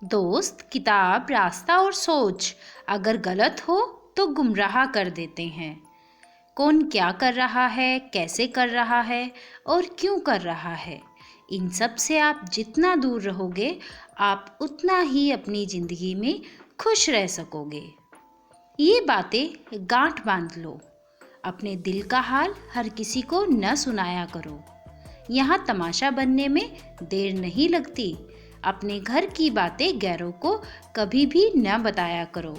दोस्त, किताब, रास्ता और सोच अगर गलत हो तो गुमराह कर देते हैं। कौन क्या कर रहा है, कैसे कर रहा है और क्यों कर रहा है, इन सब से आप जितना दूर रहोगे, आप उतना ही अपनी ज़िंदगी में खुश रह सकोगे। ये बातें गांठ बांध लो। अपने दिल का हाल हर किसी को न सुनाया करो। यहाँ तमाशा बनने में देर नहीं लगती। अपने घर की बातें गैरों को कभी भी न बताया करो,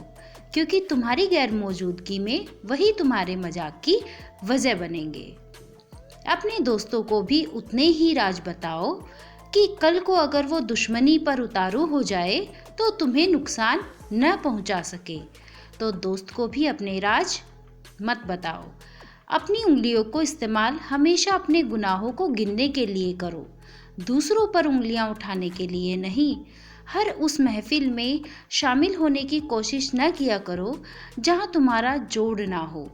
क्योंकि तुम्हारी गैर मौजूदगी में वही तुम्हारे मजाक की वजह बनेंगे। अपने दोस्तों को भी उतने ही राज बताओ कि कल को अगर वो दुश्मनी पर उतारू हो जाए तो तुम्हें नुकसान न पहुंचा सके। तो दोस्त को भी अपने राज मत बताओ। अपनी उंगलियों को इस्तेमाल हमेशा अपने गुनाहों को गिनने के लिए करो, दूसरों पर उंगलियां उठाने के लिए नहीं। हर उस महफिल में शामिल होने की कोशिश न किया करो जहां तुम्हारा जोड़ ना हो।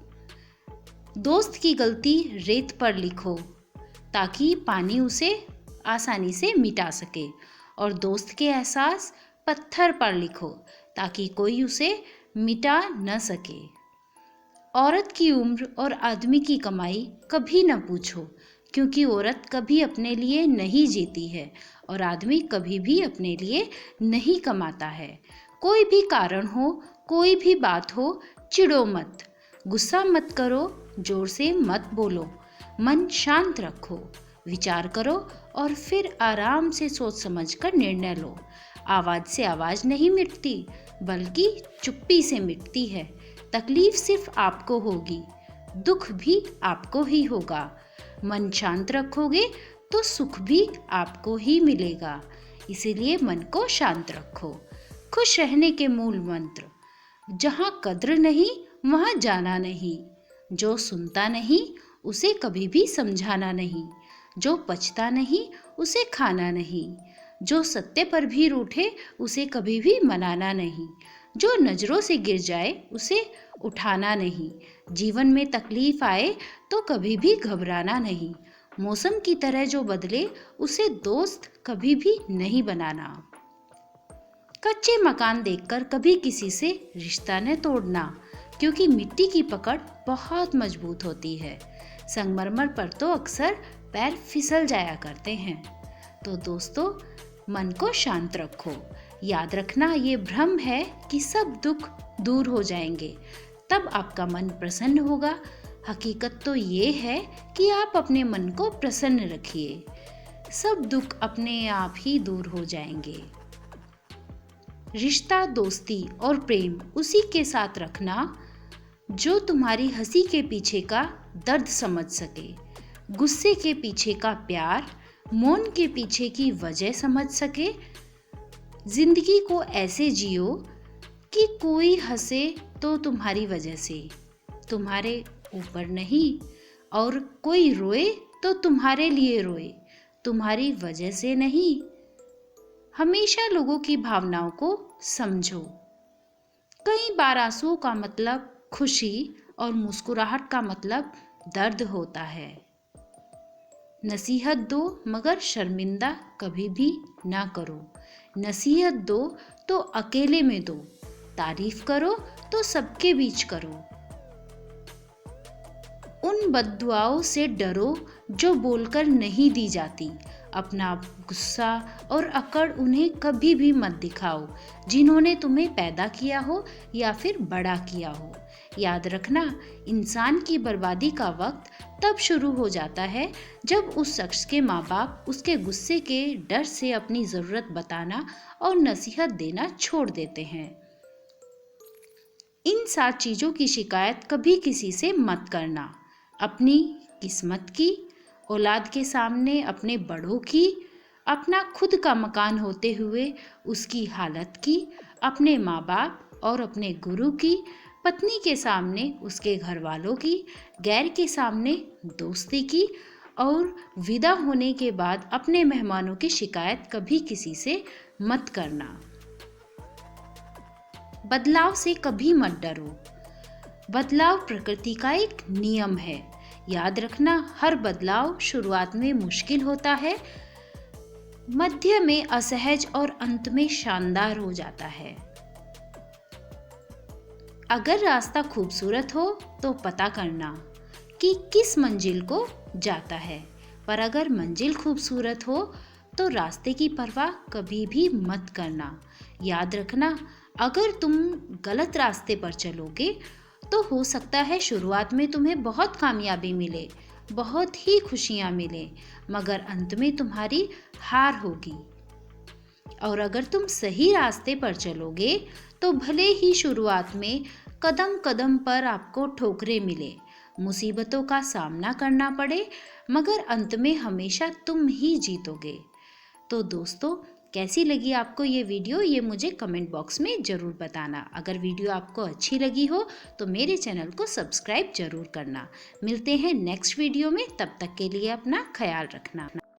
दोस्त की गलती रेत पर लिखो ताकि पानी उसे आसानी से मिटा सके, और दोस्त के एहसास पत्थर पर लिखो ताकि कोई उसे मिटा न सके। औरत की उम्र और आदमी की कमाई कभी न पूछो, क्योंकि औरत कभी अपने लिए नहीं जीती है और आदमी कभी भी अपने लिए नहीं कमाता है। कोई भी कारण हो, कोई भी बात हो, चिढ़ो मत, गुस्सा मत करो, जोर से मत बोलो, मन शांत रखो, विचार करो और फिर आराम से सोच समझकर निर्णय लो। आवाज़ से आवाज़ नहीं मिटती, बल्कि चुप्पी से मिटती है। तकलीफ सिर्फ आपको होगी, दुख भी आपको ही होगा। मन शांत रखोगे तो सुख भी आपको ही मिलेगा। इसीलिए मन को शांत रखो। खुश रहने के मूल मंत्र: जहाँ कद्र नहीं वहाँ जाना नहीं, जो सुनता नहीं उसे कभी भी समझाना नहीं, जो पचता नहीं उसे खाना नहीं, जो सत्य पर भी रूठे उसे कभी भी मनाना नहीं, जो नज़रों से गिर जाए उसे उठाना नहीं। जीवन में तकलीफ आए तो कभी भी घबराना नहीं। मौसम की तरह जो बदले उसे दोस्त कभी भी नहीं बनाना। कच्चे मकान देखकर कभी किसी से रिश्ता न तोड़ना, क्योंकि मिट्टी की पकड़ बहुत मजबूत होती है। संगमरमर पर तो अक्सर पैर फिसल जाया करते हैं। तो दोस्तों, मन को शांत रखो। याद रखना, ये भ्रम है कि सब दुख दूर हो जाएंगे, तब आपका मन प्रसन्न होगा। हकीकत तो ये है कि आप अपने मन को प्रसन्न रखिए, सब दुख अपने आप ही दूर हो जाएंगे। रिश्ता, दोस्ती और प्रेम उसी के साथ रखना जो तुम्हारी हंसी के पीछे का दर्द समझ सके, गुस्से के पीछे का प्यार, मौन के पीछे की वजह समझ सके। जिंदगी को ऐसे जियो कि कोई हंसे तो तुम्हारी वजह से, तुम्हारे ऊपर नहीं, और कोई रोए तो तुम्हारे लिए रोए, तुम्हारी वजह से नहीं। हमेशा लोगों की भावनाओं को समझो। कई बार आंसुओं का मतलब खुशी और मुस्कुराहट का मतलब दर्द होता है। नसीहत दो मगर शर्मिंदा कभी भी ना करो। नसीहत दो तो अकेले में दो, तारीफ करो तो सबके बीच करो। उन बद्दुआओं से डरो जो बोलकर नहीं दी जाती। अपना गुस्सा और अकड़ उन्हें कभी भी मत दिखाओ, जिन्होंने तुम्हें पैदा किया हो या फिर बड़ा किया हो। याद रखना, इंसान की बर्बादी का वक्त तब शुरू हो जाता है जब उस शख्स के माँ बाप उसके गुस्से के डर से अपनी ज़रूरत बताना और नसीहत देना छोड़ देते हैं। इन 7 चीज़ों की शिकायत कभी किसी से मत करना। अपनी किस्मत की, औलाद के सामने अपने बड़ों की, अपना खुद का मकान होते हुए उसकी हालत की, अपने माँ बाप और अपने गुरु की, पत्नी के सामने उसके घर वालों की, गैर के सामने दोस्ती की, और विदा होने के बाद अपने मेहमानों की शिकायत कभी किसी से मत करना। बदलाव से कभी मत डरो। बदलाव प्रकृति का एक नियम है। याद रखना, हर बदलाव शुरुआत में मुश्किल होता है, मध्य में असहज और अंत में शानदार हो जाता है। अगर रास्ता खूबसूरत हो तो पता करना कि किस मंजिल को जाता है, पर अगर मंजिल खूबसूरत हो तो रास्ते की परवाह कभी भी मत करना। याद रखना, अगर तुम गलत रास्ते पर चलोगे तो हो सकता है शुरुआत में तुम्हें बहुत कामयाबी मिले, बहुत ही खुशियाँ मिले, मगर अंत में तुम्हारी हार होगी। और अगर तुम सही रास्ते पर चलोगे तो भले ही शुरुआत में कदम कदम पर आपको ठोकरें मिले, मुसीबतों का सामना करना पड़े, मगर अंत में हमेशा तुम ही जीतोगे। तो दोस्तों, कैसी लगी आपको ये वीडियो, ये मुझे कमेंट बॉक्स में ज़रूर बताना। अगर वीडियो आपको अच्छी लगी हो तो मेरे चैनल को सब्सक्राइब ज़रूर करना। मिलते हैं नेक्स्ट वीडियो में, तब तक के लिए अपना ख्याल रखना।